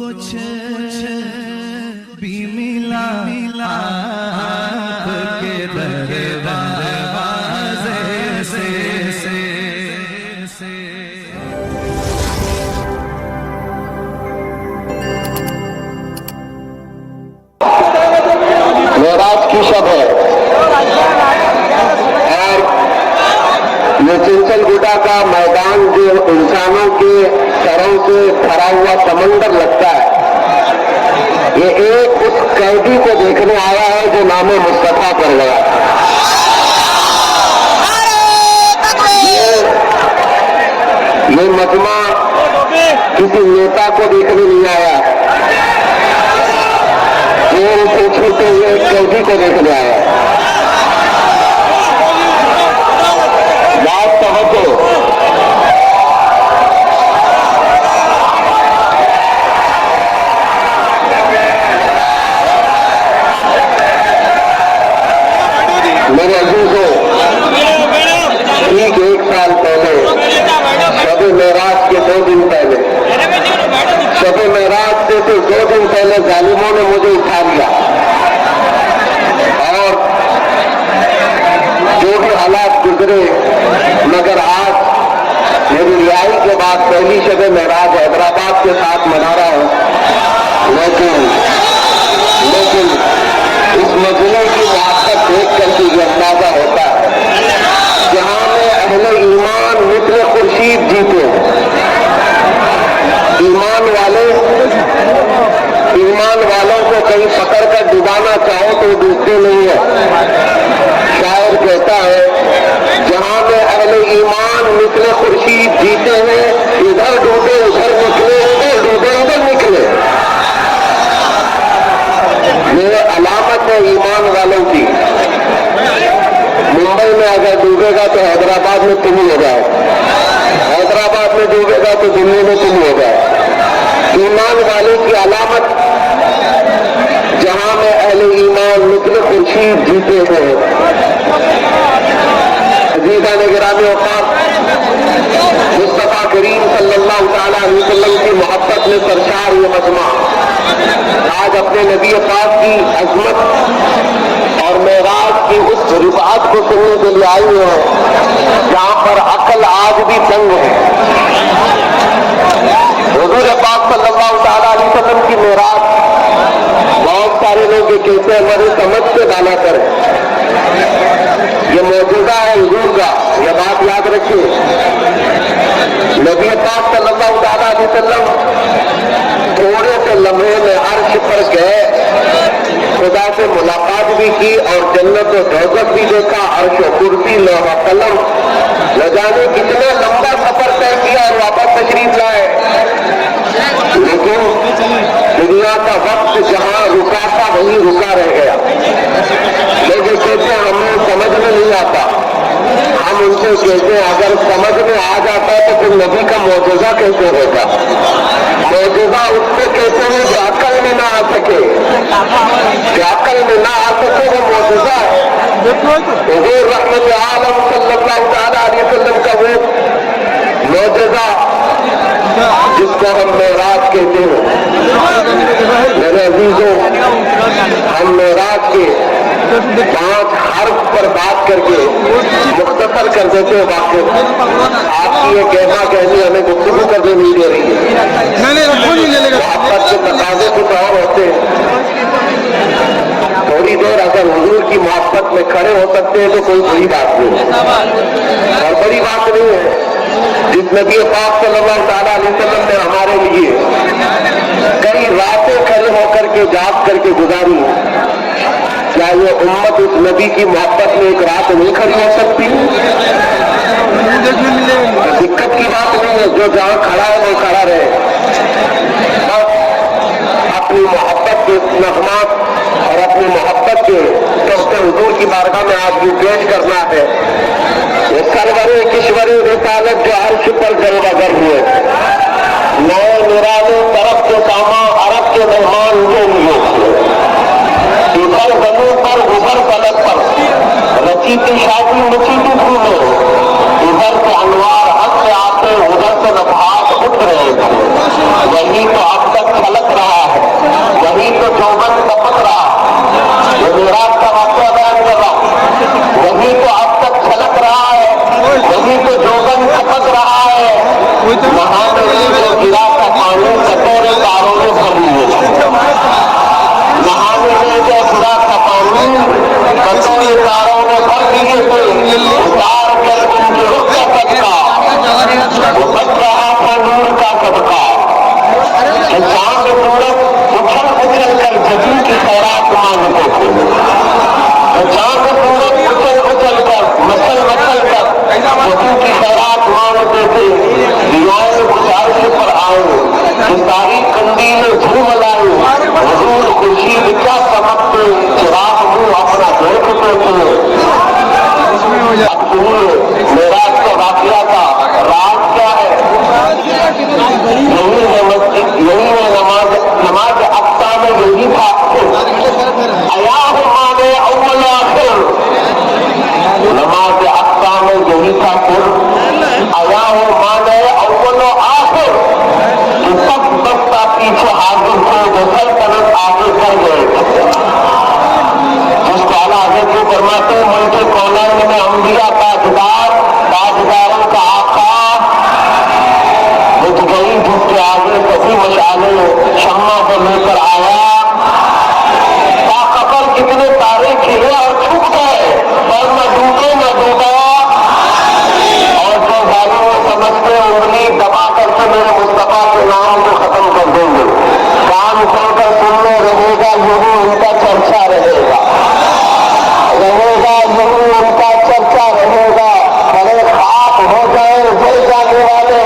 کچھ بھی ملا آپ کے دروازے سے معراج کی شب ہے اور یہ چنچل گڈا کا میدان جو انسانوں کے سروں سے بھرا ہوا سمندر لگتا ہے، یہ ایک اس قیدی کو دیکھنے آیا ہے جو نام مصطفیٰ پر گیا. یہ مجمع کسی نیتا کو دیکھنے نہیں آیا، جیل سے چھوٹے ہوئے ایک قیدی کو دیکھنے آیا. بات سمجھو، میرے عزیزوں، ٹھیک 1 سال پہلے شب معراج کے 2 دن پہلے، شب معراج سے تو 2 دن پہلے ظالموں نے مجھے اٹھا لیا اور جو بھی حالات گزرے، مگر آج میری رہائی کے بعد پہلی شب معراج حیدرآباد کے ساتھ منا رہا ہوں. لیکن اس مجمع کی محبت دیکھ کر کے یہ اندازہ ہوتا ہے جہاں میں اہل ایمان مثل خورشید جیتے ہیں. ایمان والوں کو کہیں پکڑ کر ڈبانا چاہو تو ڈوبتے نہیں ہے. شاعر کہتا ہے جہاں میں اہل ایمان مثل خورشید جیتے ہیں، ادھر ڈوبے ادھر نکلے، ادھر ڈوبے ادھر نکلے. یہ علامت ہے ایمان والوں کی. ممبئی میں اگر ڈوبے گا تو حیدرآباد میں تم ہو جائے، حیدرآباد میں ڈوبے گا تو دلی میں تم ہو جائے. ایمان والے کی علامت جہاں میں اہل ایمان مثل خورشید جیتے ہیں. عزیزان گرامی اوقات، مصطفیٰ کریم صلی اللہ تعالیٰ علیہ وسلم کی محبت میں سرشار یہ مجمع آج اپنے نبی پاک کی عظمت اور معراج کی اس رفعت کو سننے کے لیے آئی ہے جہاں پر عقل آج بھی تنگ ہے. حضور پاک صلی اللہ تعالیٰ علیہ وسلم کی معراج بہت سارے لوگ یہ کہتے ہیں ہماری سمجھ سے بالا کر ہے. یہ معجزہ ہے حضور کا، یہ بات یاد رکھیے. نبی پاک صلی اللہ تعالیٰ علیہ وسلم تھوڑے سے لمحے میں عرش پر گئے، خدا سے ملاقات بھی کی اور جنت و دوزخ بھی دیکھا. عرش و کرسی لوح و قلم نہ جانے کتنا لمبا سفر طے کیا اور واپس تشریف لائے. لیکن دنیا کا وقت جہاں رکا تھا وہیں رکا رہ گیا. لوگ کہتے ہیں ہمیں سمجھ میں نہیں آتا. ہم ان سے کہتے ہیں اگر سمجھ میں آ جاتا ہے تو پھر نبی کا معجزہ کیسے ہوگا؟ معجزہ اس کو کہتے ہیں جو عقل میں نہ آ سکے. جو عقل میں نہ آ سکے وہ معجزہ ہے. حضور رحمت عالم صلی اللہ تعالیٰ علیہ وسلم کا وہ معجزہ جس کو ہم معراج کہتے ہیں. میرے عزیزوں، ہم معراج کے 5 حرف پر بات کر کے مختصر کر دیتے ہیں واقعے. آپ کی یہ کہنا کہنی ہمیں گفتگو کرنے نہیں دے رہی ہے. محبت کے تقاضے کچھ اور ہوتے ہیں. تھوڑی دیر اگر حضور کی محبت میں کھڑے ہو سکتے ہیں تو کوئی بڑی بات نہیں ہے، اور بڑی بات نہیں ہے. جس نبی پاک صلی اللہ تعالیٰ علیہ وسلم نے ہمارے لیے کئی راتیں کھڑے ہو کر کے جاگ کر کے گزاری، کیا یہ امت اس نبی کی محبت میں ایک رات نہیں کھڑی ہو سکتی؟ دقت کی بات نہیں ہے، جو جہاں کھڑا ہے وہ کھڑا رہے. بس اپنی محبت کے نغمات اور اپنی محبت کے تحفے حضور کی بارگاہ میں آپ کو پیش کرنا ہے. یہ سرورے کشورے رسالت جو عرش پر جلوہ گر ہوئے، نئے نرالے طرف کے ساما عرب کے مہمان جو لیے ادھر زمین پر ادھر فلک پر رچی کی شادی مچی کی پھولے، ادھر سے انوار حق سے آتے ادھر سے نفحات اٹھ رہے تھے. یہی تو اب تک فلک رہا चांद सूरज उछल उछल कर जबी की खैरात मांगते थे। तो चांद सूरज उछल उछल कर मसल मसल कर जबी की खैरात मांगते थे। दियाएं गुजारिश पर आए कि सारी कंदील झुलमलाई, हुजूर खुर्शीद क्या चमकते, चिराग मुंह अपना देखते थे। अब सुनिए मेराज का वाकया का राज क्या है। यही है मस्जिद, यही है नमाज अक्सा में यही था। अया माने अव्वल आखिर, नमाज अक्सा में यही था। फिर अया माने अव्वल आखिर, सब बस्ता पीछे हाजिर थे, वो सल्तनत आगे कर गए। जिसको अल्लाह आगे क्यों फरमाते हैं, मुल्क कौनैन में अंबिया ताजदार, ताजदारों का आका, बुझ गई जिसके आगे कभी मशाले शम्मा को लेकर आया। बाकबर कितने तारे खिले और छुप गए, और न डूबे न डूबा। और जो जालिम समझते उंगली दबा करके मेरे मुस्तफा के नाम को खत्म कर देंगे। कान खोलकर सुनने रहेगा, यही उनका चर्चा रहेगा, यही उनका चर्चा रहेगा। बड़े खाक हो जाए जल जाने वाले।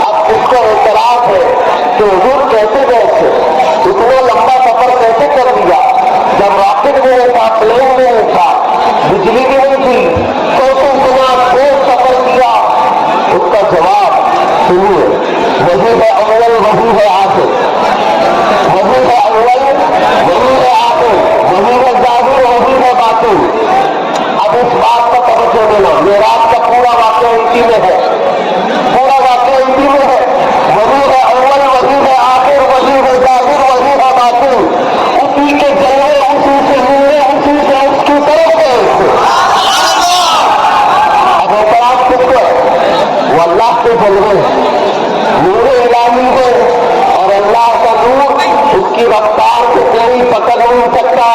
अब इसको एतराज है कि हुजूर कैसे गए थे, इतना लंबा सफर कैसे कर दिया, जब रॉकेट भी नहीं था, प्लेन भी नहीं था, बिजली भी नहीं थी, कैसे इतना तेज सफर किया। उसका जवाब सुनिए, वही है अव्वल, वही है आखिर, वही है अव्वल, वही है आखिर, वही है जाहिर, वही है बातिन। अब इस बात का तवज्जो देना, मेराज का पूरा वाक़या इसी में है, पूरा वाक़या इसी में है। वही है अव्वल, वही है आखिर, वही है जाहिर, वही है बातिन। उसी के जलवे, उसी से मिलने, उसी से उसकी तरफ गए थे। अब एतराज किसको है? वो अल्लाह के जलवे, नूर इलाही है, और अल्लाह का नूर उसकी रफ्तार से कोई पकड़ नहीं सकता,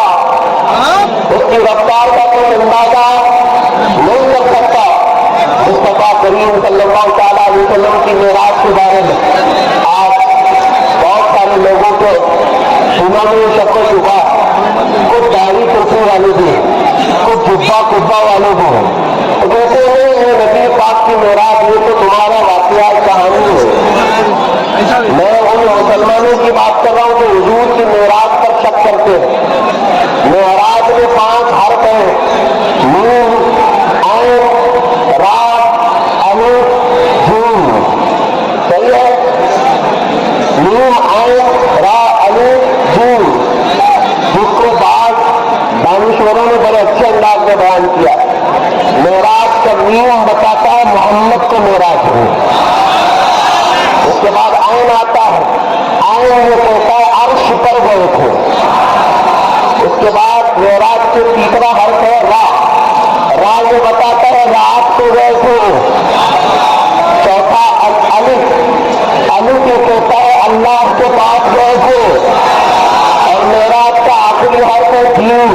उसकी रफ्तार का कोई अंदाजा नहीं कर सकता। मुस्तफा करीम सल्लल्लाहु तआला अलैहि वसल्लम की मेराज के बारे में आज बहुत सारे लोगों को सुना में शक व शुबा, कुछ दाढ़ी टोपी वाले भी, कुछ जुब्बा कुब्बा वाले भी। तो कहते हैं ये नबी पाक की मेराज, ये तो तुम्हारा वाकया कहानी है। मैं उन मुसलमानों की बात कर रहा हूँ जो हुजूर की मेराज पर शक करते हैं। मेराज में 5 हर्फ हैं, नून, ऐन, रा, अलिफ, जीम। सही है? नून, ऐन, रा, अलिफ, जीम, जिसको बाद दानिश्वरों ने बड़े अच्छे अंदाज में बयान किया। मेराज का नीम बताता है मोहम्मद को मेराज है। उसके बाद ऐन आता है, ऐन ये कहता है अर्श पर गए थे। उसके बाद मेराज के तीसरा हर्फ है रा, रा ये बताता है रात को गए थे। चौथा अलिफ, अलिफ ये कहता है अल्लाह के पास गए थे। और मेराज का आखिरी हर्फ है जीम,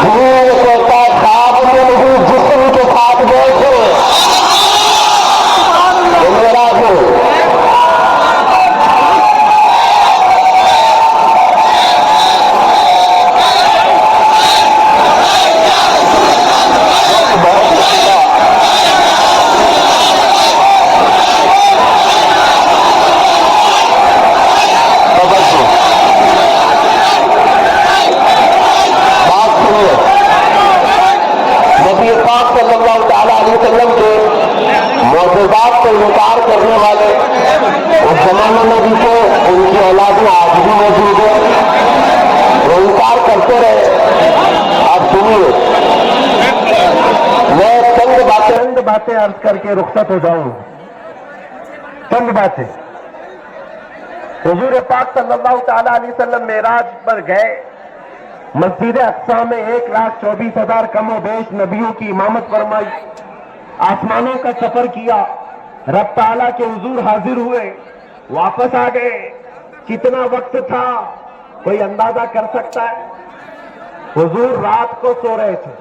जीम ये कहता है ख्वाब में नहीं जिस्म के साथ गए थे। ये मेराज है। मौजूदात को इनकार करने वाले उस जमाने में भी थे, उनकी औलादें आज भी मौजूद है, वो इनकार करते रहे। अब सुनिए, मैं चंद बातें अर्ज करके रुखसत हो जाऊं। चंद बातें। हुजूर पाक सल्लल्लाहु तआला अलैहि वसल्लम मेराज पर गए, मस्जिद अक्सा में 1,24,000 कमो बेश नबियों की इमामत फरमाई, आसमानों का सफर किया, रब ताला के हुजूर हाजिर हुए, वापस आ गए। कितना वक्त था कोई अंदाजा कर सकता है? हुजूर रात को सो रहे थे,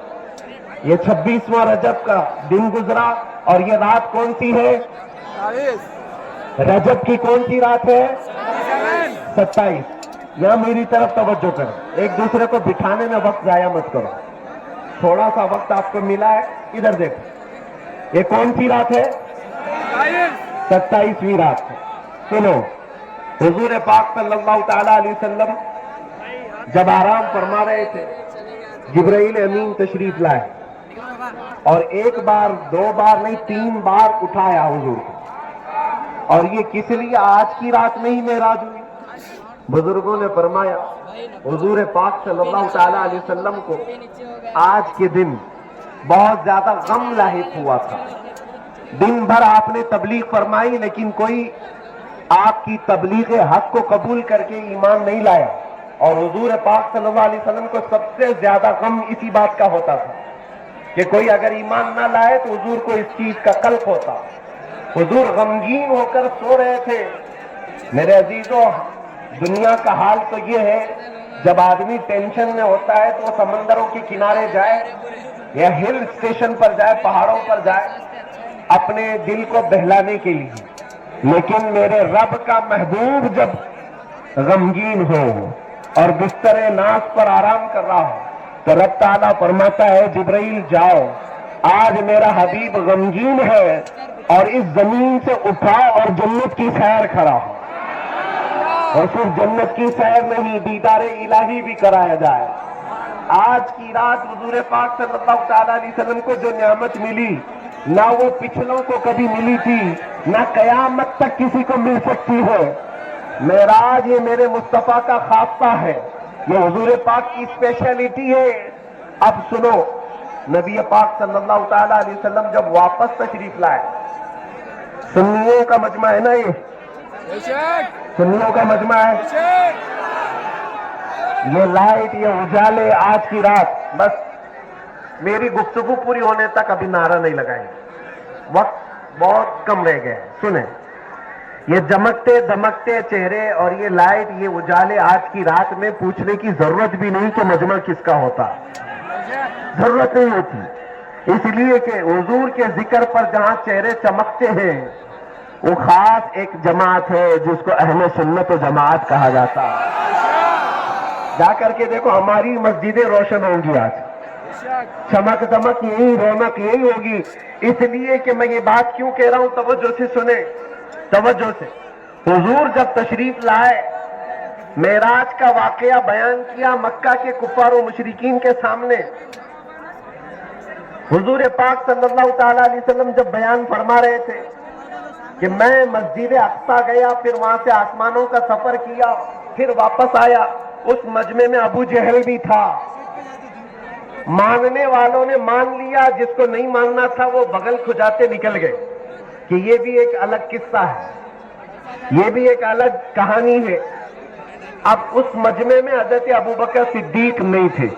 ये 26वां रजब का दिन गुजरा, और ये रात कौन सी है? रजब की कौन सी रात है? 27 یہاں میری طرف توجہ کریں، ایک دوسرے کو بٹھانے میں وقت ضائع مت کرو، تھوڑا سا وقت آپ کو ملا ہے، ادھر دیکھو، یہ کون سی رات ہے؟ 27ویں رات ہے۔ سنو، حضور پاک صلی اللہ تعالی علیہ وسلم جب آرام فرما رہے تھے، جبرائیل امین تشریف لائے اور ایک بار 2 بار نہیں 3 بار اٹھایا حضور کو، اور یہ کس لیے آج کی رات میں ہی معراج ہوئی؟ بزرگوں نے فرمایا حضور پاک صلی اللہ تعالی علیہ وسلم کو آج کے دن بہت زیادہ غم لاحق ہوا تھا، دن بھر آپ نے تبلیغ فرمائی لیکن کوئی آپ کی تبلیغ حق کو قبول کر کے ایمان نہیں لایا، اور حضور پاک صلی اللہ علیہ وسلم کو سب سے زیادہ غم اسی بات کا ہوتا تھا کہ کوئی اگر ایمان نہ لائے تو حضور کو اس چیز کا قلق ہوتا۔ حضور غمگین ہو کر سو رہے تھے۔ میرے عزیزوں، دنیا کا حال تو یہ ہے، جب آدمی ٹینشن میں ہوتا ہے تو وہ سمندروں کے کنارے جائے یا ہل اسٹیشن پر جائے، پہاڑوں پر جائے اپنے دل کو بہلانے کے لیے، لیکن میرے رب کا محبوب جب غمگین ہو اور بستر ناز پر آرام کر رہا ہو تو رب تعالیٰ فرماتا ہے جبرائیل جاؤ، آج میرا حبیب غمگین ہے اور اس زمین سے اٹھاؤ اور جنت کی سیر کرا ہو، اور صرف جنت کی سیر نہیں، دیدار الہی بھی کرایا جائے۔ آج کی رات حضور پاک صلی اللہ تعالیٰ علیہ وسلم کو جو نعمت ملی، نہ وہ پچھلوں کو کبھی ملی تھی، نہ قیامت تک کسی کو مل سکتی ہے۔ معراج یہ میرے مصطفیٰ کا خاصہ ہے، یہ حضور پاک کی اسپیشلٹی ہے۔ اب سنو، نبی پاک صلی اللہ تعالیٰ علیہ وسلم جب واپس تشریف لائے، سنیوں کا مجمع ہے نا، یہ سنیوں کا مجمع ہے، یہ لائٹ، یہ اجالے آج کی رات، بس میری گفتگو پوری ہونے تک ابھی نعرہ نہیں لگائیں گے، وقت بہت کم رہ گیا ہے۔ سنیں، یہ جمکتے دمکتے چہرے اور یہ لائٹ، یہ اجالے آج کی رات میں پوچھنے کی ضرورت بھی نہیں کہ مجمع کس کا ہوتا، ضرورت نہیں ہوتی، اس لیے کہ حضور کے ذکر پر جہاں چہرے چمکتے ہیں وہ خاص ایک جماعت ہے جس کو اہل سنت و جماعت کہا جاتا ہے۔ جا کر کے دیکھو، ہماری مسجدیں روشن ہوں گی آج، چمک دمک یہی، رونق یہی ہوگی۔ اس لیے کہ میں یہ بات کیوں کہہ رہا ہوں، توجہ سے سنیں، توجہ سے۔ حضور جب تشریف لائے، معراج کا واقعہ بیان کیا مکہ کے کفار و مشرکین کے سامنے، حضور پاک صلی اللہ تعالیٰ علیہ وسلم جب بیان فرما رہے تھے کہ میں مسجد اقصیٰ گیا، پھر وہاں سے آسمانوں کا سفر کیا، پھر واپس آیا، اس مجمع میں ابو جہل بھی تھا۔ ماننے والوں نے مان لیا، جس کو نہیں ماننا تھا وہ بغل کھجاتے نکل گئے، کہ یہ بھی ایک الگ قصہ ہے، یہ بھی ایک الگ کہانی ہے۔ اب اس مجمع میں حضرت ابوبکر صدیق نہیں تھے،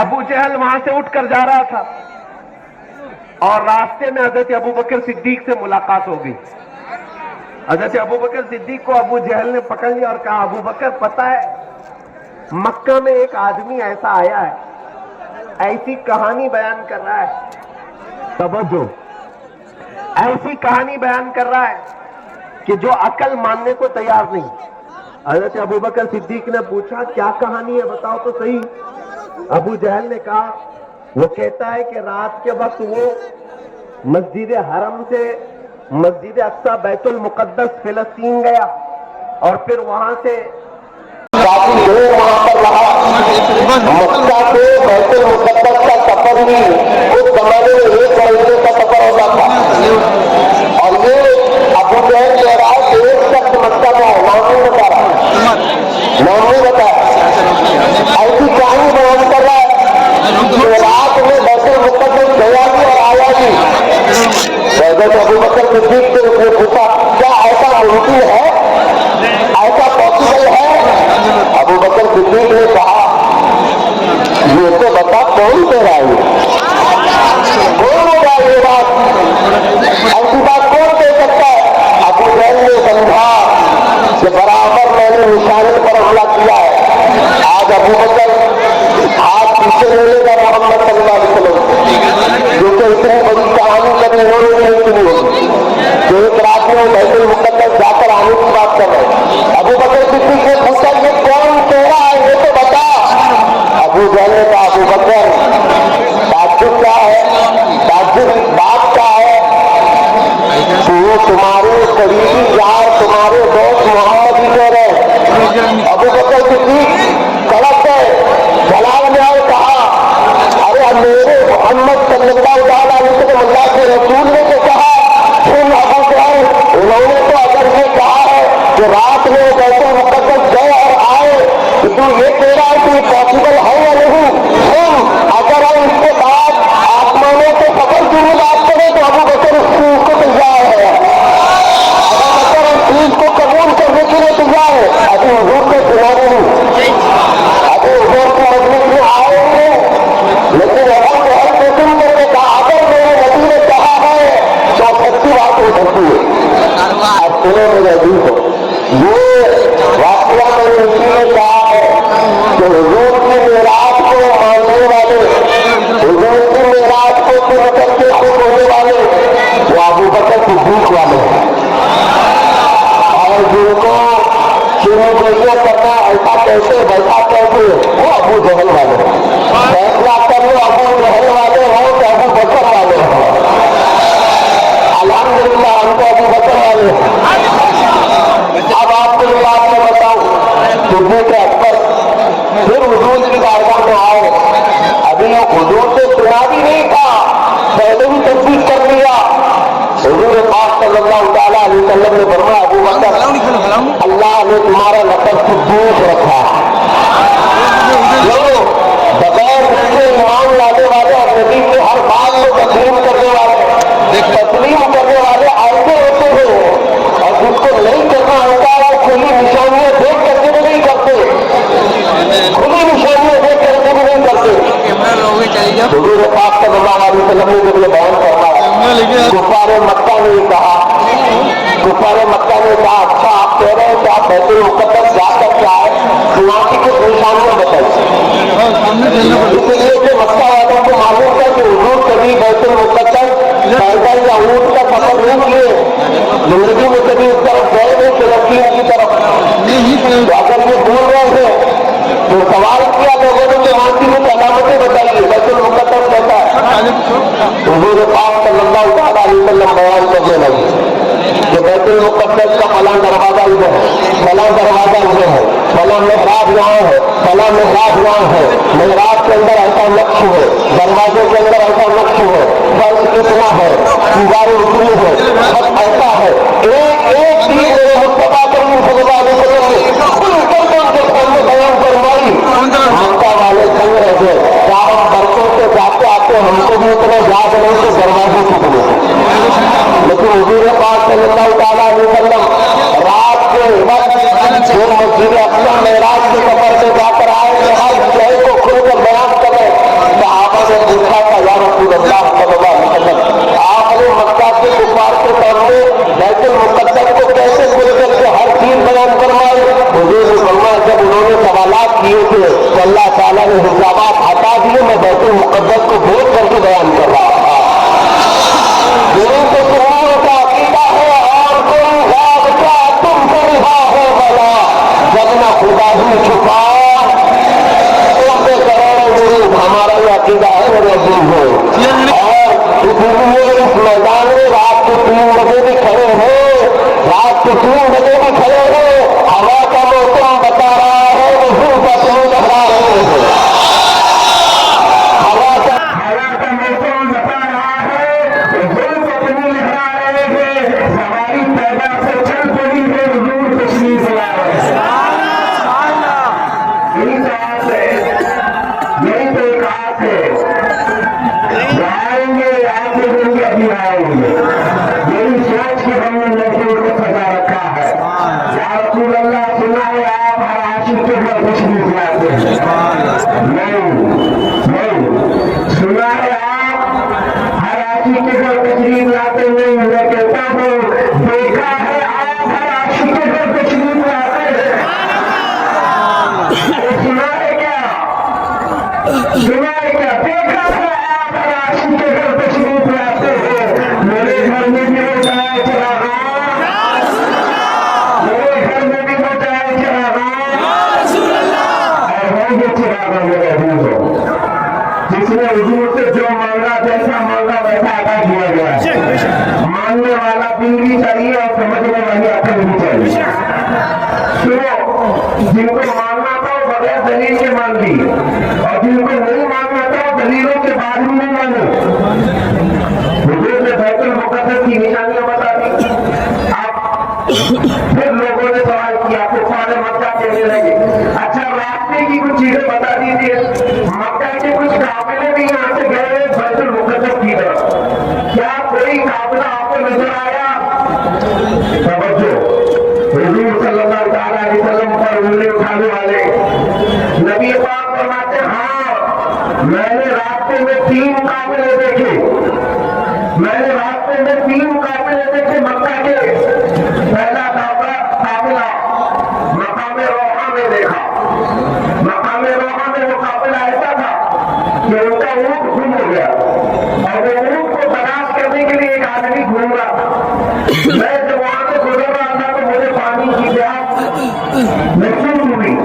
ابو جہل وہاں سے اٹھ کر جا رہا تھا اور راستے میں حضرت ابوبکر صدیق سے ملاقات ہو گئی۔ حضرت ابوبکر صدیق کو ابو جہل نے پکڑ لیا اور کہا، ابوبکر پتہ ہے مکہ میں ایک آدمی ایسا آیا ہے، ایسی کہانی بیان کر رہا ہے، توجہ، ایسی کہانی بیان کر رہا ہے کہ جو عقل ماننے کو تیار نہیں۔ حضرت ابوبکر صدیق نے پوچھا کیا کہانی ہے، بتاؤ تو صحیح۔ ابو جہل نے کہا، وہ کہتا ہے کہ رات کے وقت وہ مسجد حرم سے مسجد اقصیٰ بیت المقدس فلسطین گیا اور پھر وہاں سے کافی دیر وہاں پر رہا۔ مکہ سے بیت المقدس کا سفر بھی اس زمانے میں 1 مہینے کا سفر ہوتا تھا، اور یہ ابو جہل کہہ رہا ہے کہ ایک شخص مکہ میں نام نہیں بتا رہا، نام نہیں بتا رہا، ایسی کہانی بیان کر رہا ہے کہ رات میں بیت المقدس گیا بھی اور آیا بھی۔ حضرت ابوبکر صدیق سے اس نے پوچھا کیا ایسا ممکن ہے، ایسا پاسبل ہے؟ ابوبکر صدیق نے کہا یہ تو بتا کون کہہ رہا ہے، کون ہوگا یہ بات، ایسی بات کون کہہ سکتا ہے؟ ابو جہل نے سمجھا کہ برابر میں نے نشانے پر حملہ کیا ہے، آج ابوبکر ہاتھ پیچھے لے لے گا محمد صلی اللہ علیہ وسلم، جو کہ اتنی بڑی کہانی کبھی انہوں نے نہیں سنی ہوگی کہ ایک رات میں بیت المقدس جا کر آنے کی بات کر رہے ہیں۔ ابو अबू बकर सिद्दीक ने पूछा ये कौन कह रहा है ये तो बता। अबू जहल ने कहा अबू बकर ताज्जुब क्या है, ताज्जुब बात क्या है, तो तुम्हारे करीबी यार तुम्हारे दोस्त मोहम्मद ही कह रहे। अबू बकर सिद्दीक कड़क गए, जलाल में आए, कहा अरे मेरे मोहम्मद सल्लल्लाहु अलैहि वसल्लम अल्लाह के रसूल ने तो कहा, सुन अबू जहल उन्होंने तो अगर ये कहा है कि रात में बैतुल मुक़द्दस गए और आए, तो तू ये कह रहा है कि पॉसिबल है या नहीं। सुन अगर हम इसके बाद आसमानों से सफर की भी बात करें तो अबू बकर इस चीज को तैयार है, अबू बकर इस चीज को कबूल करने के लिए तैयार है। अभी हुजूर को सुना नहीं, अभी हुजूर की मजलिस में आए हैं, लेकिन अबू जहल को सुन करके कहा अगर मेरे नबी ने कहा है तो सच्ची बात हो सकती है। अब सुनो मेरे अजीज को, ये वाकया मैंने इसीलिए कहा है कि हुजूर की मेराज को मानने वाले, हुजूर की मेराज को सुन करके खुश होने वाले वो अबू बकर सिद्दीक वाले हैं, और जिनको शुरू जैसे करना ऐसा कैसे वैसा कैसे वो अबू जहल वाले हैं। फैसला कर लो अबू जहल वाले हो कि अबू बकर वाले हो। अल्हम्दुलिल्लाह हम तो अबू बकर वाले हैं। अब आपको ये बात मैं बताऊं, सिद्दीक अकबर फिर हुजूर की बारगाह में आए, अभी हुजूर से सुना भी नहीं था, पहले ही तस्दीक कर लिया। हुजूर पाक सल्लल्लाहु अलैहि वसल्लम ने फरमाया अबू बकर अल्लाह ने तुम्हारा लक़ब सिद्दीक रखा। बगैर उसके ईमान लाने वाले और नबी के हर बात को तस्लीम करने वाले ऐसे होते हैं, और जिसको नहीं करना होता है वो खुली निशानियां देख करके भी नहीं करते, खुली निशानियां देख करके भी नहीं करते। हुजूर पाक सल्लल्लाहु अलैहि वसल्लम ने जब ये बयान करवाया, कुफारे मक्का ने कहा, कुफारे मक्का ने कहा अच्छा आप कह रहे हैं कि आप बैतुल मुक़द्दस जाकर के आए, वहाँ की कुछ निशानियां बताइए। इसलिए कि मक्का वालों को मालूम था कि हुजूर कभी बैतुल मुक़द्दस पैदल या ऊँट का सफर नहीं किए, जिंदगी में कभी उस तरफ गए नहीं फिलिस्तीन की तरफ। तो अगर ये बोल रहे थे तो सवाल किया लोगों ने कि वहाँ की कुछ अलामतें बताइए, बैतुल मुक़द्दस कहता है। हुजूर पाक सल्लल्लाहु अलैहि वसल्लम बयान करने लगे कि बैतुल मुक़द्दस का फलां दरवाजा इधर है, फलां दरवाजा इधर है, फलां मेहराब यहाँ है, फलां मेहराब यहाँ है, मेहराब के अंदर ऐसा नक्श है, दरवाजे के अंदर ऐसा नक्श है, फर्श कितना है, दीवारें उतनी है, सब ऐसा है। एक एक चीज मेरे मुस्तफा करीम सल्लल्लाहु अलैहि वसल्लम ने खुल करके उनके सामने बयान फरमाई। मक्का वाले संग रह गए, चारों बरसों से जाते आते हमको भी उतने याद नहीं तो दरवाजे कितने थे, लेकिन हुजूर पाक सल्लल्लाहु अलैहि वसल्लम रात के वक्त जो मस्जिद अक़सा मेराज के सफर में जाकर आए थे, हर शय को खुलकर बयान कर रहे। सहाबा ने पूछा था या रसूल अल्लाह सल्लल्लाहु अलैहि वसल्लम आपने मक्का के कुफार के सामने बैतुल मुक़द्दस को कैसे खुल करके हर चीज बयान करवाई। हुजूर ने फरमाया जब उन्होंने सवालात किए थे तो अल्लाह ताला ने हिजाबात हटा दिए, मैं बैतुल मुक़द्दस को बोल करके बयान कर रहा था। दिलों को सुनने का अकीदा है और कोई ख्वाब क्या तुमसे रिहा है भला, जब न खुदा ही छुपा तुमसे करोड़ों गुरु, हमारा ये अकीदा है मेरे अजीज है। और इसलिए इस मैदान में रात के 3 बजे भी खड़े हो, रात के 3 बजे भी खड़े हो, हवा का मौसम बता रहा है वही बचने लगा रहे हैं, हवा का मौसम बता रहा है वही बचने लगा रहे हैं, सवारी पैदा से चल पड़ी है हुजूर तशरीफ ला रहे हैं। यही बात है, यही तो एक बात है, आएंगे आगे बढ़ेंगे अभी आएंगे, यही सोच के हमने नजर को सजा रखा है। या रसूल अल्लाह सुना है आप हर आशिक के घर तशरीफ लाते हैं, नहीं सुना है आप हर आशिक के घर तशरीफ लाते नहीं, मैं कहता हूँ देखा है आप हर आशिक के घर तशरीफ लाते हैं, सुना है क्या, सुना है क्या, देखा है आप हर आशिक के घर तशरीफ लाते हैं। मेरे घर में भी बताया चला, मेरे घर में भी बताया جن کو ماننا تھا وہ بغیر دلیل کے مان لی، اور جن کو نہیں ماننا تھا وہ دلیلوں کے بعد میں نہیں مانے۔ حضور نے بیت المقدس کی نشانیاں بتا دی۔ پھر لوگوں نے سوال کیا، کفار مکہ کہنے لگے اچھا راستے کی کچھ چیزیں بتا دیجیے، مکہ کے کچھ قافلے بھی یہاں سے گئے بیت المقدس کی طرف، کیا کوئی قافلہ آپ کو نظر آیا؟ توجہ، حضور صلی اللہ علیہ وسلم پر انگلی اٹھانے والے نبی پاک فرماتے ہاں میں نے راستے میں 3 قافلے دیکھے، میں نے راستے میں 3 قافلے دیکھے مکہ کے۔ پہلا قافلہ مقام روحہ میں دیکھا، مقام روحہ میں وہ قافلہ ایسا تھا کہ ان کا اونٹ گم ہو گیا، اور وہ اونٹ کو تلاش کرنے کے لیے ایک آدمی گھوم رہا تھا۔ میں جب وہاں سے گزر رہا تھا تو مجھے پانی کی پیاس محسوس ہوئی،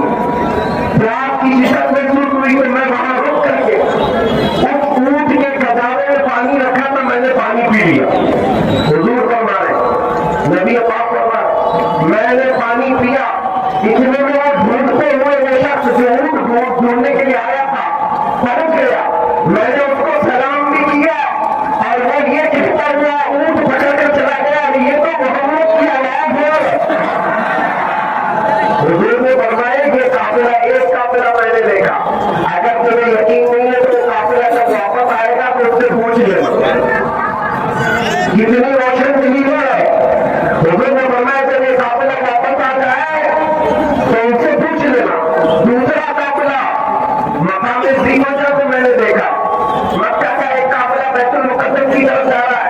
پیاس کی شدت محسوس ہوئی، تو میں وہاں رک کر کے اس اونٹ کے کھجاوے میں پانی رکھا تھا، میں نے پانی پی لیا۔ حضور فرما رہے، نبی پاک فرما رہے، میں نے پانی پیا، اتنے میں وہ ڈھونڈتے ہوئے وہ شخص جو اونٹ ڈھونڈنے کے لیے آیا تھا پہنچ گیا، میں نے اس کو سلام بھی کیا، اور وہ یہ کہتا ہوا اونٹ پکڑ کر چلا گیا، یہ تو محمد کی آواز ہے۔ حضور نے فرمایا کہ قافلہ ایک قافلہ میں نے دیکھا، اگر تمہیں یقین نہیں ہے تو قافلہ جب واپس آئے گا تو اس سے پوچھ لینا کتنی روشن دلیل ہے۔ حضور نے فرمایا جب یہ قافلہ واپس آ جائے تو ان سے پوچھ لینا۔ دوسرا قافلہ مقام سریمنجا کو میں نے دیکھا، مکہ کا ایک قافلہ بیت المقدس کی طرف جا رہا ہے،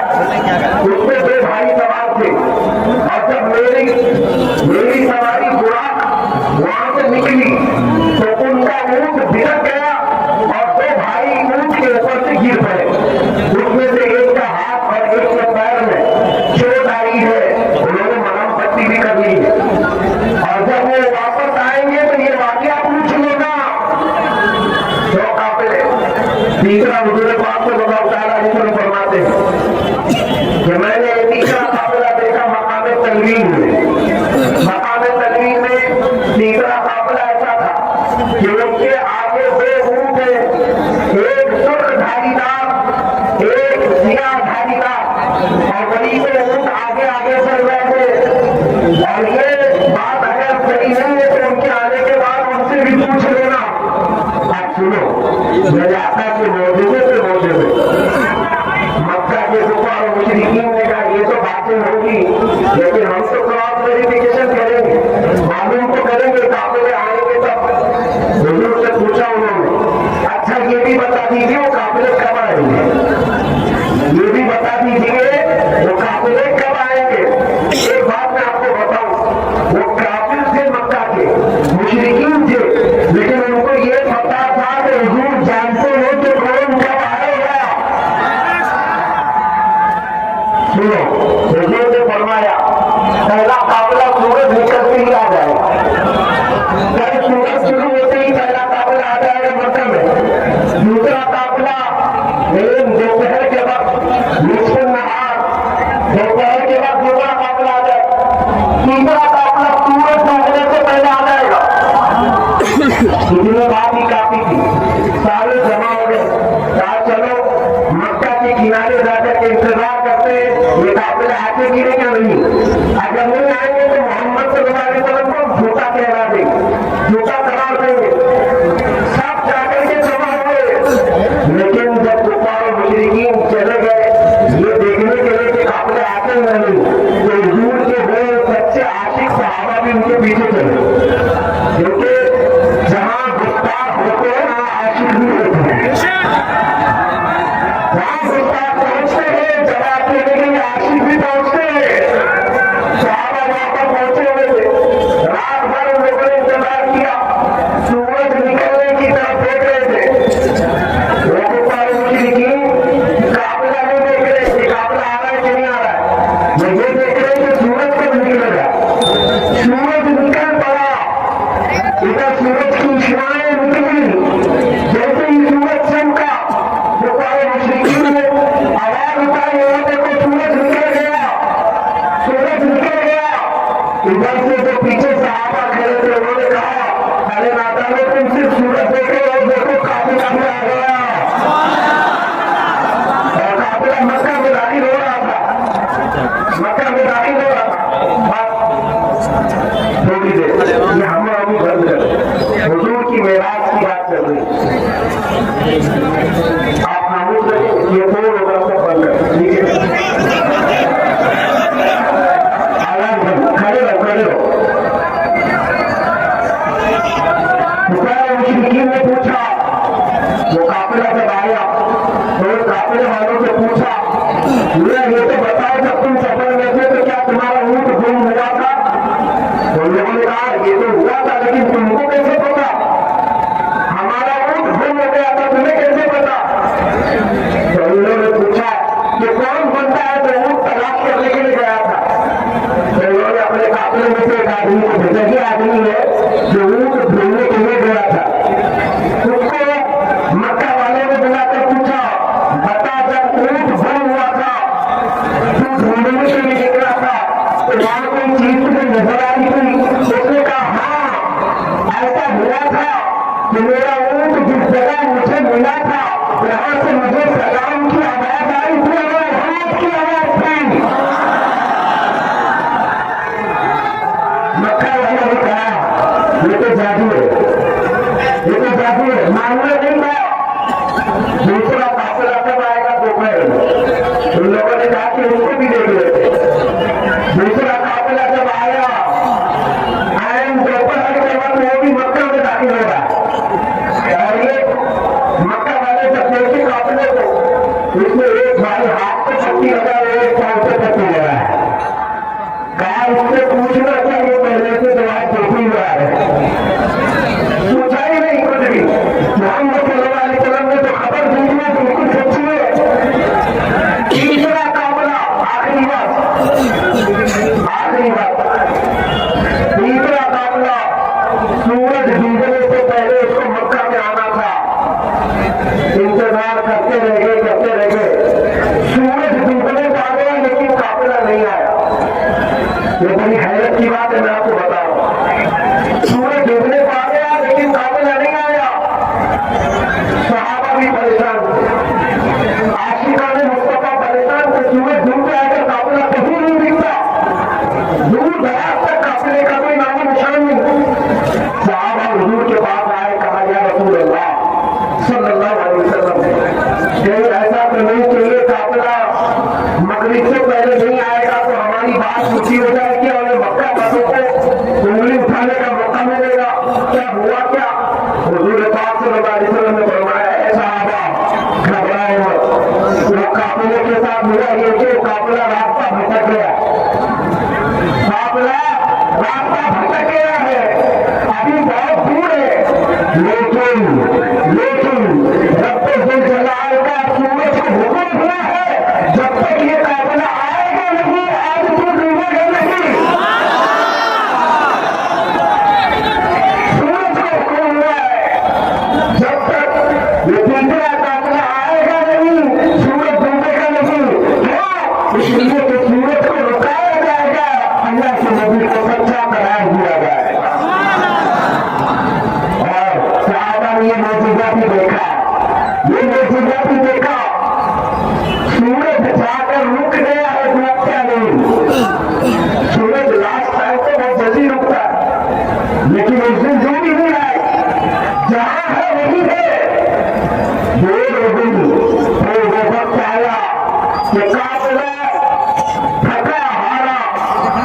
اس میں 2 بھائی سوار تھے، اور جب میری سواری براق وہاں سے نکلی تو ان کا اونٹ بھڑک گیا اور 2 بھائی اونٹ کے اوپر سے گر پڑے، اس میں سے ایک کا ہاتھ اور ایک کے پیر میں چوٹ آئی ہے، انہوں نے مرہم پٹی بھی کر لی ہے، اور جب وہ واپس آئیں گے تو یہ واقعہ پوچھ لینا۔ 2 قافلے۔ تیسرا حضور پاک صلی اللہ علیہ وسلم فرماتے ہیں کہ میں نے تیسرا قافلہ دیکھا مقام تنوین میں۔ مقام تنوین میں تیسرا قافلہ ایسا تھا کہ ان کے آگے 2 اونٹ ہیں، ایک سرخ دھاری دار ایک سیاہ دھاری دار، اور وہی 2 اونٹ آگے آگے چل رہے تھے، اور یہ بات اگر صحیح نہیں ہے تو ان کے آنے کے بعد ان سے بھی پوچھ لینا۔ آپ سنو، نجاتہ کے موجودے سے موجودے مکہ کے کفار و مشرکین نے کہا یہ تو باتیں ہوگی لیکن ہم تو کراس ویریفیکیشن کریں گے، معلوم تو کریں گے، قافلے آئیں گے تب۔ حضور سے پوچھا انہوں نے اچھا یہ بھی بتا دیجیے وہ قافلے کب آئیں گے، یہ بھی بتا دیجیے وہ قافلے کب آئیں گے۔ ایک بات میں آپ کو بتاؤں، وہ کافر تھے مکہ کے، مشرکین تھے، لیکن ان کو یہ پتا تھا کہ حضور جانتے ہیں کہ کون ने कहा अरे माता ने तुम सिर्फ सूरज देखे और देखो काफिला भी आ गया और काफिला मक्का में दाखिल हो रहा था, मक्का में दाखिल हो रहा था। थोड़ी देर ये हम बंद कर हुजूर की मेराज की बात चल रही आप खामोश रहे ये दो लोगों को बंद कर ठीक है आवाज बंद खड़े रहो खड़े रहो मुशरिकीन ने पूछा वो काफिला जब आया तो काफिले वालों से पूछा ये तो बताओ जब तुम सफर में थे तो क्या तुम्हारा ऊंट गुम हुआ था? तो लोगों ने कहा ये तो हुआ था लेकिन तुमको कैसे पता? हमारा ऊंट गुम हो गया था तुम्हें कैसे पता? तो उन्होंने पूछा कि कौन बनता है जो ऊंट तलाश करने के लिए गया था? तो उन्होंने अपने काफिले में से एक आदमी को भेजा, ये आदमी है जो ऊंट ढूंढने के लिए गया था। उसको मक्का वाले ने बुलाकर पूछा बता जब ऊंट गुम हुआ था तू ढूंढने के लिए निकला था तो वहां कोई चीज तुझे नजर आ रही थी? उसने कहा हाँ ऐसा हुआ था कि मेरा ऊंट जिस जगह मुझे मिला था वहां से मुझे सलाम की आवाज आई थी और हाथ की आवाज थी। मक्का वाले ने कहा ये तो जादू है, ये तो जादू है, मानना नहीं था। दूसरा काफिला कब आएगा दोपहर में? उन लोगों ने कहा कि उनको भी देख लेते। दूसरा काफिला जब आया दोपहर के वक्त वो भी मक्का में दाखिल हो रहा है और ये मक्का वाले जब देखे काफिले को उसमें एक भाई हाथ पे पट्टी लगा है एक पांव पे पट्टी लगा है। कहा उससे पूछना चाहिए पहले से जवाब देती हुआ है, पूछा ही नहीं कुछ भी। मोहम्मद सल्लल्लाहु अलैहि वसल्लम ने तो खबर दी है बिल्कुल सच्ची है। तीसरा काफिला आखिरी बात तीसरा काफिला सूरज डूबने से पहले उसको मक्का में आना था। इंतजार करते रह गए सूरज डूबने को आ गया लेकिन काफिला नहीं आया। ये बड़ी हैरत की बात है, मैं आपको बता रहा हूं। सूरज डूबने को आ गया लेकिन काफिला नहीं आया। सहाबा भी परेशान, आशिकाने मुस्तफा परेशान थे। सूरज डूब जाएगा काफिला कहीं नहीं दिखता, दूर दराज तक काफिले का कोई नाम निशान नहीं। सहाबा हुजूर के पास आए, कहा या रसूल अल्लाह सल्लल्लाहु अलैहि वसल्लम ऐसा तो नहीं चाहिए काफिला मगरिब से पहले नहीं आएगा तो हमारी बात पूछी हो जाएगी और मक्का वालों को उंगली उठाने का मौका मिलेगा। क्या हुआ क्या? हुजूर पाक सल्लल्लाहु अलैहि वसल्लम ने फरमाया है साहबा घबराओ मत, वो काफिले के साथ हुआ ये कि काफिला रास्ता भटक गया, काफिला रास्ता भटक गया है, अभी बहुत दूर है लेकिन जब तक ये जलाल का सूरज को हुक्म हुआ है जब तक ये काफिला आएगा नहीं आज तो डूबेगा नहीं। सूरज को हुक्म हुआ है जब तक ये तीसरा काफिला आएगा नहीं सूरज डूबेगा नहीं। क्यों? इसलिए कि सूरज को रुकाया जाएगा, अल्लाह के नबी को सच्चा करार दिया जाएगा। और सहाबा ने ये मौजूदा भी देखा, ये मौजूदा भी देखा, सूरज जाकर रुक गया है, रुकता नहीं। सूरज लास्ट टाइम तो बहुत जल्दी रुकता है लेकिन उस दिन जो भी नहीं आए जहां है वही है। वो वक्त आया कि काफिला थका हारा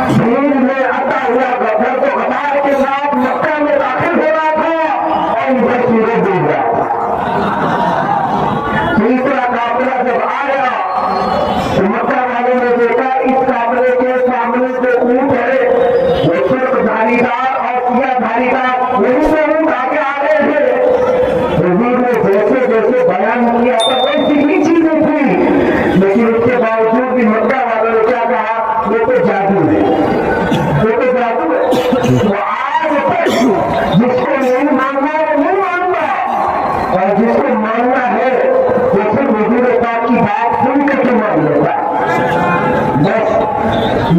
भीड़ में आता हुआ गदर को गदार के साथ मक्का में दाखिल हो रहा था और उधर सूरज डूब रहा था। तीसरा काफिला जब आया तो मक्का वालों ने देखा इस काफिले के सामने जो ऊंट है वो सिर्फ धारीदार और सिया धारीदार वही से ऊंट आगे आ रहे थे। हुजूर ने जैसे जैसे बयान किया तो कोई सीखी चीज नहीं थी लेकिन उसके बावजूद भी मक्का वालों ने क्या कहा ये तो जादू है, ये तो जादू है। तो आज तक जिसको नहीं मानना वो नहीं मानता और जिसको मानना है वो सिर्फ हुजूर पाक की बात सुन करके मान लेता है। बस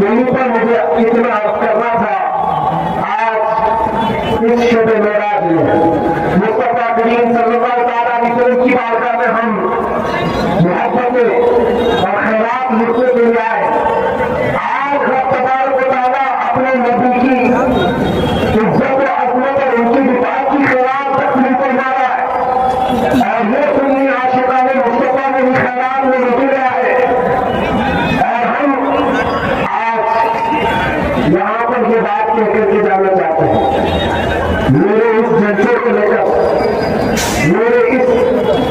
यहीं पर मुझे इतना करना था। आज इस शब मेराज में मुस्तफा करीम सल्लल्लाहु अलैहि वसल्लम की बारगाह में हम मोहब्बतें और खैरात लिखने के लिए आए। आज रब तबारक व तआला अपने नबी की इज्जत और अजमत और उनकी दिफा की खैरात तकलीफ फरमा रहा है और ये सुन्नी आशिकाने मुस्तफा में भी खैरात में रुके रहा है। और हम आज यहाँ पर ये बात कह करके जाना चाहते हैं, मेरे इस जलसे को लेकर, मेरे इस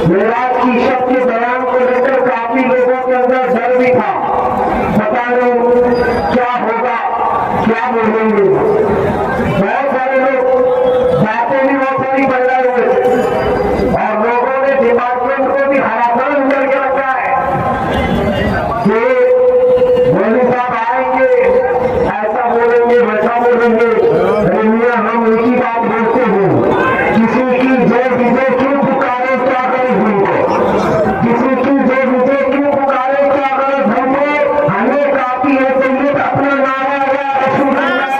मेराज की शब के बयान को लेकर काफी लोगों के अंदर डर भी था, पता नहीं क्या होगा, क्या बोलेंगे। बहुत सारे लोग बातें भी बहुत सारी बदलाए हुए थे और लोगों ने डिपार्टमेंट को भी हरासान करके रखा है कि मौलवी साहब आएंगे, ऐसा बोलेंगे, वैसा बोलेंगे। मियां हम एक ही बात बोलते हैं, किसी की जय विजय क्यों पुकारे, क्या करे हमको, किसी की जय विजय क्यों पुकारे, क्या करे हमको, हमें काफी है सैयद अपना नारा या रसूल अल्लाह,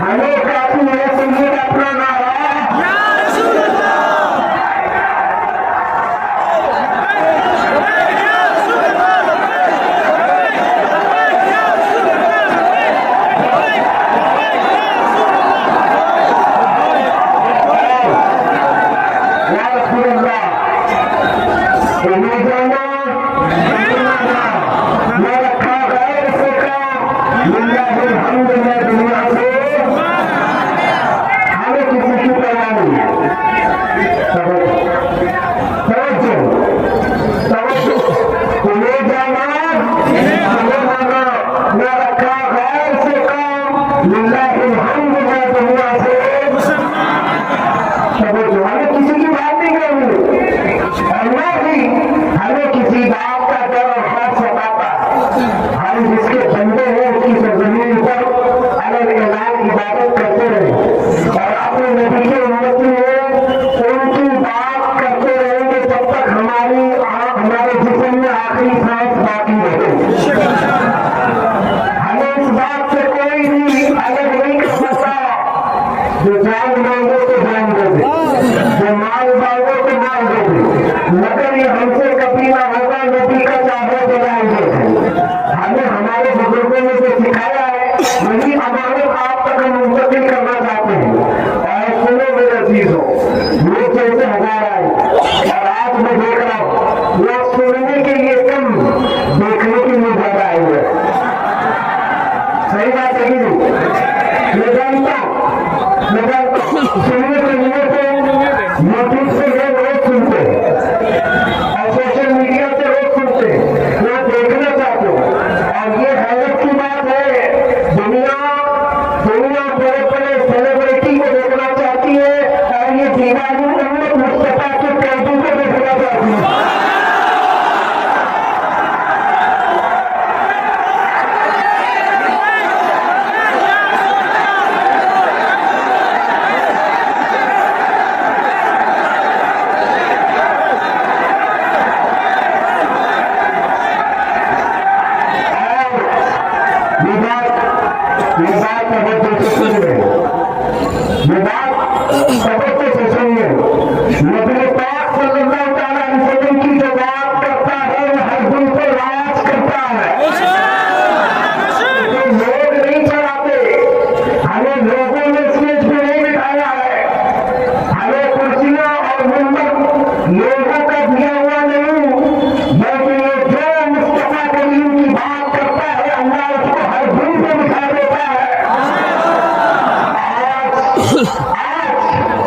हमें काफी है सैयद अपना नारा मगर ये हमसे कभी ना होगा, नबी का चाहे दिलाएंगे। हमें हमारे बुजुर्गों ने जो सिखाया है वही अमानत आप तक हम मुंतकिल करना चाहते हैं। और सुनो मेरे अजीजों, लोग जैसे हजार आए और आज मैं देख रहा हूँ लोग सुनने के लिए कम, देखने के लिए ज्यादा आए हुए। सही बात है कि नहीं? मैं जानता हूँ सुनने के लिए तो यूट्यूब से लोग रोज सुनते हैं और सोशल मीडिया से रोज सुनते हैं, लोग देखना चाहते हैं। और ये हैरत की बात है, दुनिया बड़े बड़े सेलिब्रिटी को देखना चाहती है और ये दीवानी उम्मत मुस्तफा के कैदी को देखना चाहती है।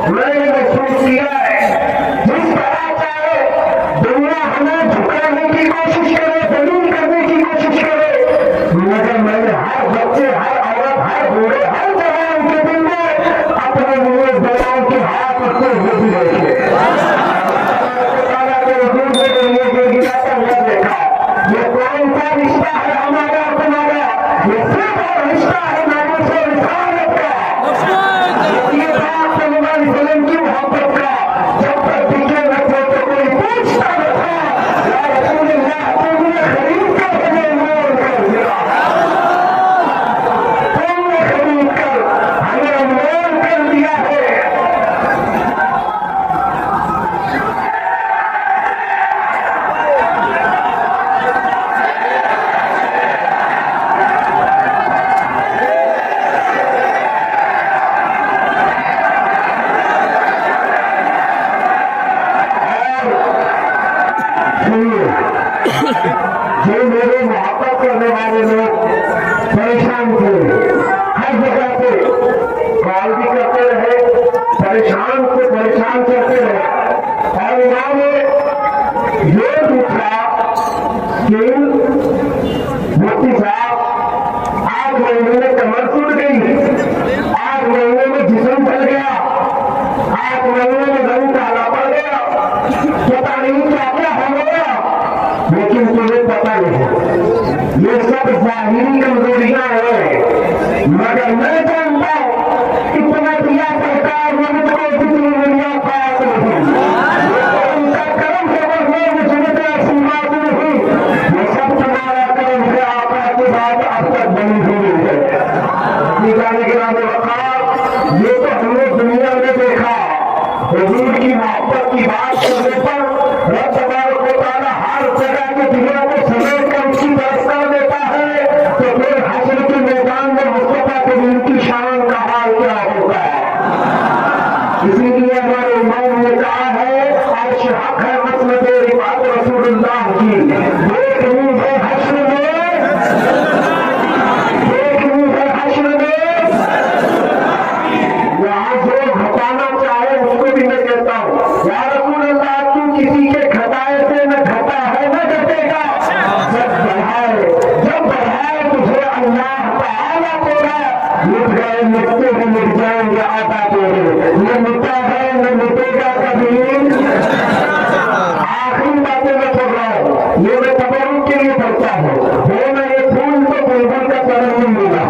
मैंने महसूस किया है والے لوگ پریشان تھے، ہر جگہ پہ کال بھی کرتے رہے، پریشان کرتے رہے، اور انہوں نے یہ پوچھا کہ مفتی صاحب 8 مہینے میں کمر ٹوٹ گئی، 8 مہینے میں جسم پھل گیا، 8 مہینے میں رنگ کالا پڑ گیا، پتا نہیں کیا ہو گیا، لیکن تمہیں پتا نہیں، یہ سب ظاہری کمزوریاں ہیں، مگر میں جانتا ہوں اتنا دیا سرکار نے مجھ کو جتنی دنیا پاس نہیں، ان کا کرم ہے وہ مجھ میں ایسی بات نہیں، یہ سب تمہارا کرم ہے، آقا کی بات اب تک بنی ہوئی ہے۔ نگران گرامی وقار، یہ تو ہم نے دنیا میں دیکھا، حضور کی محبت کی بات کرنے پر رب تبارک و تعالیٰ ہر جگہ کے دلوں کو سمیٹ کر اس کی طرف کر دیتا ہے، تو پھر حشر کے میدان میں مصطفیٰ کے دین کی شان کا حال کیا ہوگا؟ اسی لیے ہمارے امام نے کہا ہے عرش حق ہے مسند رفعت رسول اللہ کی، دیکھنی ہے حشر میں، دیکھنی ہے حشر میں، یہاں جو گھٹانا چاہے اس کو بھی میں کہتا ہوں یا رسول اللہ تو کسی کے گھٹائے سے نہ گھٹا ہے نہ گھٹے گا، جب بڑھائے تجھے اللہ تعالیٰ تیرا، مٹ گئے مٹتے ہیں مٹ جائیں گے آتا تیرے، نہ مٹا ہے نہ مٹے گا کبھی۔ آخری باتیں میں پڑھ رہا ہوں، یہ میں تبرک کے لیے پڑھتا ہوں، وہ میں یہ پھول کو بلبل کا ترنم ملا،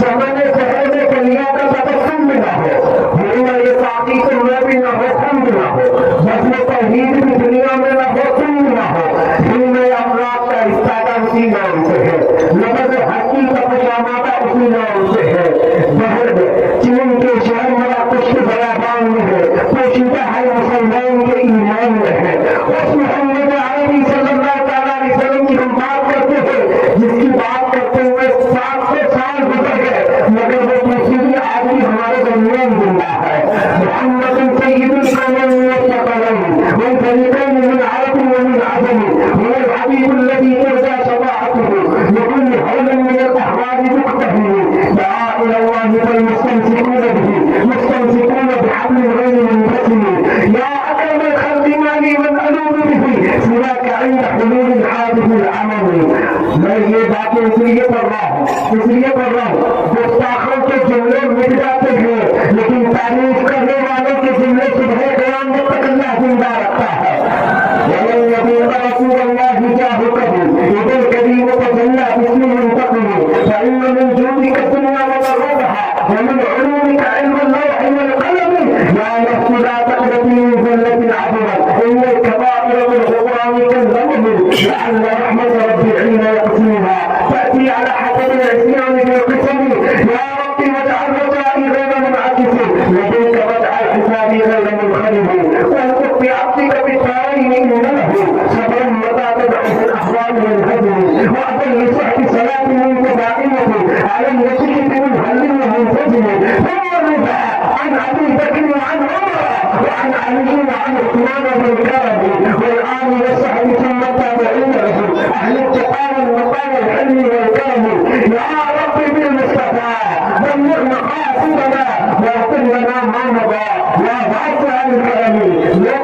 چمن شہر میں کلیاں کا تبسم ملا ہو، میں یہ ساتھی سے میں بھی نہ ہو تم نہ ہو، جب میں توحید بھی دنیا میں نہ ہو تم نہ ہو، دل میں امراض کا استادہ اسی نام سے ہے، لفظ حقی کا پشامادہ اسی نام سے ہے، بہر چین کے شہر میرا کشت بیابان میں ہے، پوشیدہ ہے مسلمان کے ایمان میں ہے، اس محمد عربی صلی اللہ تعالیٰ علیہ وسلم کی ہم بات کرتے ہیں، جس کی بات کرتے ہوئے 700 سال گزر گئے، مگر وہ دوسری آدمی ہمارے درمیان زندہ ہے، محمد سید القوم والثقلین والفریقین من عرب ومن عجم، هو الحبيب الذي ترجى شفاعته لكل حول من الاحوال مقتحم، دعا الى الله فالمستمسكون به مستمسكون بحبل غير منفصل، يا اكرم الخلق ما لي من الوذ به سواك عند حلول الحادث العمل۔ میں یہ باتیں اس لیے پڑھ رہا ہوں گستاخوں کے جملے مٹ جاتے ہیں، لیکن تعریف کرنے والوں کے جملے صبح قیامت تک اللہ زندہ رکھتا ہے۔ وَمَن يَطِعِ رَسُولَ اللَّهِ جَاهُكَهُ إِذَا الْكَرِيمُ تَجَلَّى بِاسْمِهِ الْمُنتَقِمِ فَإِنَّ مِنْ جُودِكَ الدُّنْيَا وَضَرَّتَهَا وَمِنْ عُلُومِكَ عِلْمَ اللَّوْحِ وَالْقَلَمِ يَا نَفْسُ لَا تَقْنَطِي مِنْ ذِلَّةٍ عَظِمَتْ إِنَّ الْكَبَائِرَ بِالْغُفْرَانِ كَالذَّنْبِ لَعَلَّ رَحْمَةَ رَبِّ حِينَ يَقْسِمُهَا تَأْتِي عَلَى حَسَبِ الْعِصْيَانِ بِالْقِسَمِ يَا رَبِّ وَاجْعَلْ رَجَائِي غَيْرَ مُنْعَكِسٍ لَدَيْكَ وَاجْعَلْ حِسَابِي غَيْرَ مُنْخَرِبٍ وَالْقُ بِعَبْدِكَ بِالدَّارَيْنِ إِنَّهُ صبرا متى تدعو في الأحوال والهزم وأذن لصحب صلاة منك دائمة على النسيج منهل ومنتزم ثم الرضا عن أبي بكر وعن عمر وعن علي وعن عثمان والكرم والآل والصحب ثم التابعين لهم أهل التقى والوقار والحلم والكرم يا رب بالمصطفى بلغ مقاصدنا واغفر لنا ما مضى يا واسع الكرم لوگ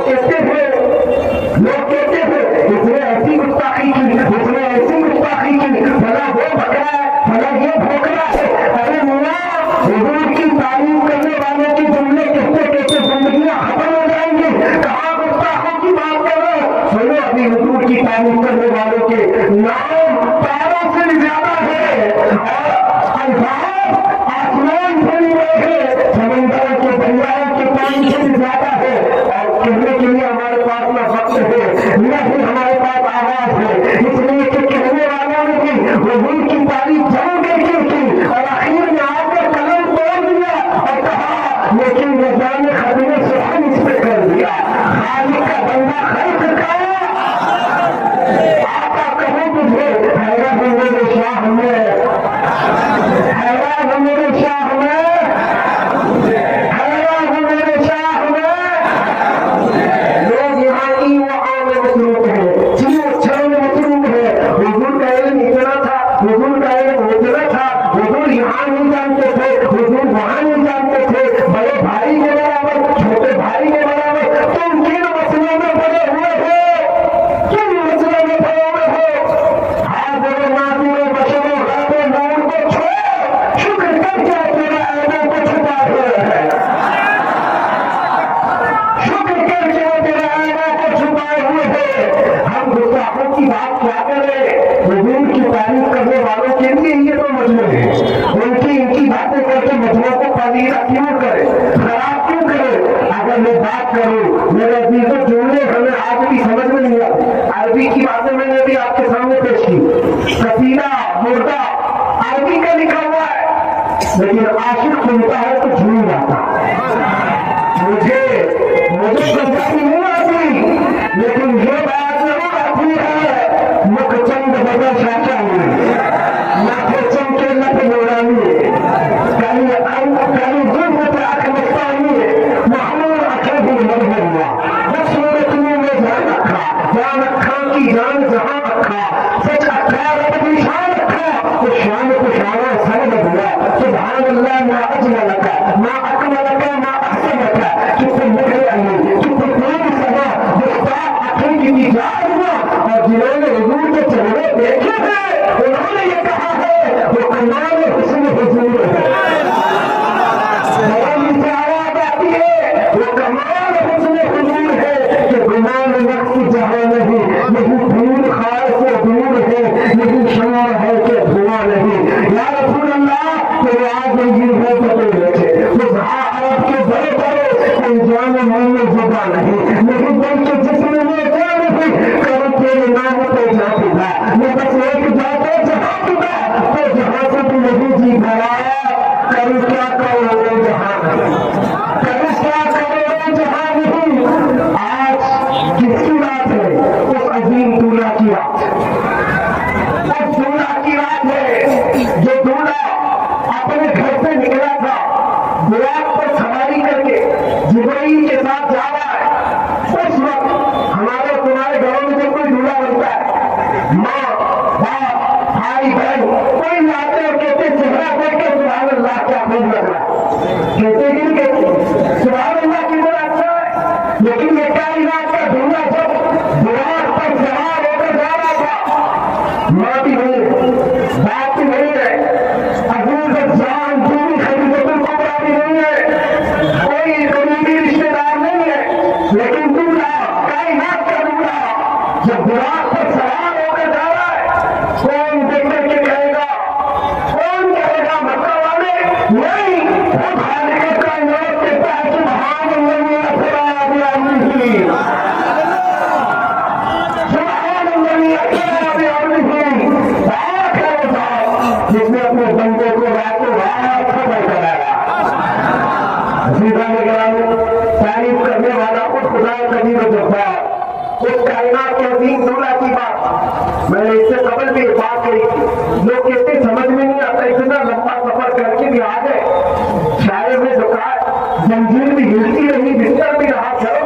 کہتے ہیں اس نے ایسی گستاخی کی، اس نے ایسی گستاخی کی، بھلا وہ بکرا ہے، بھلا یہ بھوکرا ہے، ارے میاں حضور کی تعریف کرنے والوں کی جملے کہتے زندگیاں ختم ہو جائیں گی، کہاں گستاخوں کی بات کر رہے ہو؟ سنو ابھی حضور کی تعریف کرنے والوں کے نام تاروں سے زیادہ ہے اور الفاظ آسمان سے بھی بڑے ہیں، سمندر کے دریاؤں کے پانی سے بھی زیادہ ہے، اور کہنے کے لیے ہمارے پاس نہ وقت ہے हुजूर वहां नहीं जानते थे, बड़े भाई के बराबर, छोटे भाई के बराबर। तुम किन मसलों में पड़े हुए हो, किन मसलों में पड़े हुए हो? हाजिर नाज़िर बशर गैब नूर को छोड़, शुक्र कर क्या तेरे ऐबों को छुपा हुए है। शुक्र कर क्या तेरे ऐबों को छुपाए हुए है। हम गुस्ताखों की बात क्या करें? हुजूर की तारीफ करने वालों के लिए ये तो मजमू है। उनकी इनकी बातें करके मजमू को पजीरा क्यों करे, खराब क्यों करे? अगर मैं बात करूं, मेरे अजीजों जुमले हमें आज भी समझ में नहीं आते। अरबी की बातें मैंने भी आपके सामने पेश की। कसीदा मुर्दा अरबी का लिखा हुआ है, लेकिन आशिक सुनता है तो झूम जाता। मुझे पंजाबी नहीं आती, लेकिन ये बात जरूर आती है। मुखचंद बदल शाचा हुई, माथे चमके लट नूरानी, कहीं दिन पे आंख मस्तानी, महमूद आंखें भी मर हुआ। बस सूरत में जान रखा की जान जहां रखा, सच रखा रब की शान रखा, तो शान को शाना सर बदला। सुभान अल्लाह मा अजमल का, मा अकमल का, मा अहसन का। कितने मुखरे अली, कितने तेज समा, मुश्ताक आंखें की निजात हुआ। और जिन्होंने हुजूर के चेहरे देखे हैं, उन्होंने ये कहा है वो कमाल हुस्न हुजूर है। बयान से आवाज आती है वो कमाल हुस्न हुजूर है कि गुमान नक्श जहां नहीं, यही धूल खार से दूर है, यही शमा है कि धुआं नहीं। या रसूल अल्लाह तेरे आज मंजिल हो पते बैठे फुसहा अरब के बड़े बड़े कोई जान मन में जुदा नहीं बल्कि जिसमें वो जान नहीं कर तेरे नाम पे जाती था। मैं बस एक जाते जहां तुझा तो जहां से तू नहीं जी भरा। करूँ क्या करो जहां नहीं, करूँ क्या करो जहां नहीं। आज किसकी बात है? उस अजीम दूल्हा की बात है। उस दूल्हा की बात है जो दूल्हा अपने घर से निकला था, बुराक पर सवारी करके जिब्राइल के साथ जा रहा है। उस वक्त हमारे तुम्हारे घरों में जब कोई दूल्हा बनता है, माँ बाप भाई बहन कोई आते और कहते चेहरा देख के सुभान अल्लाह क्या खूब लग रहा है, कहते कि नहीं कहते सुभान अल्लाह कितना अच्छा है। लेकिन ये कायनात का दूल्हा जब बुराक पर सवार होकर जा रहा था, माँ भी नहीं है, बाप भी नहीं है, जान दूरी खरीदतुल कुबरा भी नहीं है, कोई करीबी रिश्तेदार नहीं है। लेकिन दूल्हा कायनात का दूल्हा जब बुराक पर सवार होकर जा रहा है, कौन देख के कहेगा, कौन कहेगा मक्का वाले नहीं, वो खालिक कायनात कहता है कि महान अल्लाह जिसने अपने बंदे को रातों रात खबर कराया। तारीफ करने वाला उस खुदा कबीर जब्बार, उस कायनात के अजीम दूल्हा की बात मैंने इससे कबल भी बात कही थी। लोग कहते समझ में नहीं आता, इतना लंबा सफर करके भी आ गए। शायर ने जो कहा जंजीर भी हिलती रही, बिस्तर भी रहा, चलो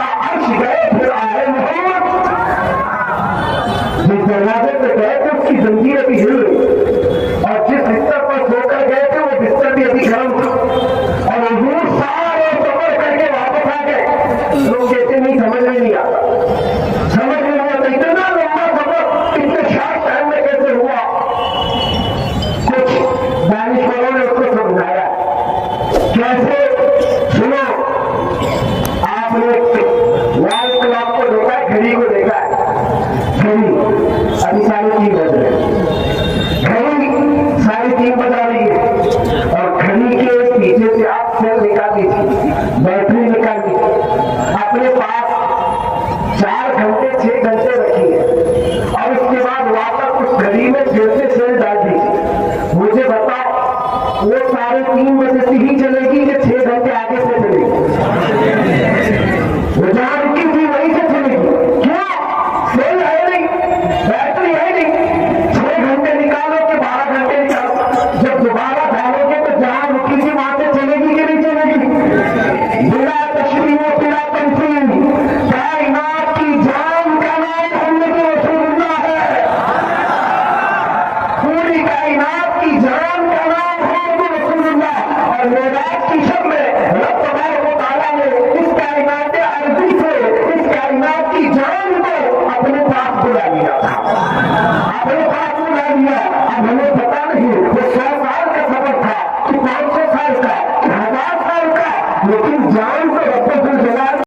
अर्श गए फिर आए मोहम्मद। जिस दरवाजे पे गए थे उसकी जंजीर अभी हिल रही, और जिस बिस्तर पर सोकर गए थे वो बिस्तर भी अभी गर्म था। और हुजूर सारे सफर करके वापस आ गए। लोग कहते नहीं समझ में नहीं आता, समझ में नहीं आता इतना लंबा सफर इतने शार्ट टाइम में कैसे हुआ। कुछ दानिशवरों ने उसको समझाया कैसे। सुनो, आपने लाल क्लॉक को देखा है, घड़ी को देखा है, घड़ी अभी 3:30 बज रहे, घड़ी 3:30 बजा रही है, और घड़ी के पीछे से आप सेल निकाल दीजिए, बैटरी निकाल दीजिए, अपने पास 4 घंटे 6 घंटे रखिए, और उसके बाद वापस उस घड़ी में फिर से सेल डाल दीजिए। मुझे बताओ वो 3:30 बजे से ही चलेगी कि 6 घंटे आगे से चलेगी? वो जहां रुकी थी वहीं से चलेगी। क्यों? सेल है नहीं, बैटरी है नहीं। 6 घंटे निकालो कि 12 घंटे निकालो, जब दोबारा डालोगे तो जहां रुकी थी वहां से चलेगी कि नहीं चलेगी? बिना तशरीह बिना तमसील कायनात की जान का नाम मोहम्मद रसूलुल्लाह है। पूरी कायनात की जान का नाम मोहम्मद रसूलुल्लाह ہمیں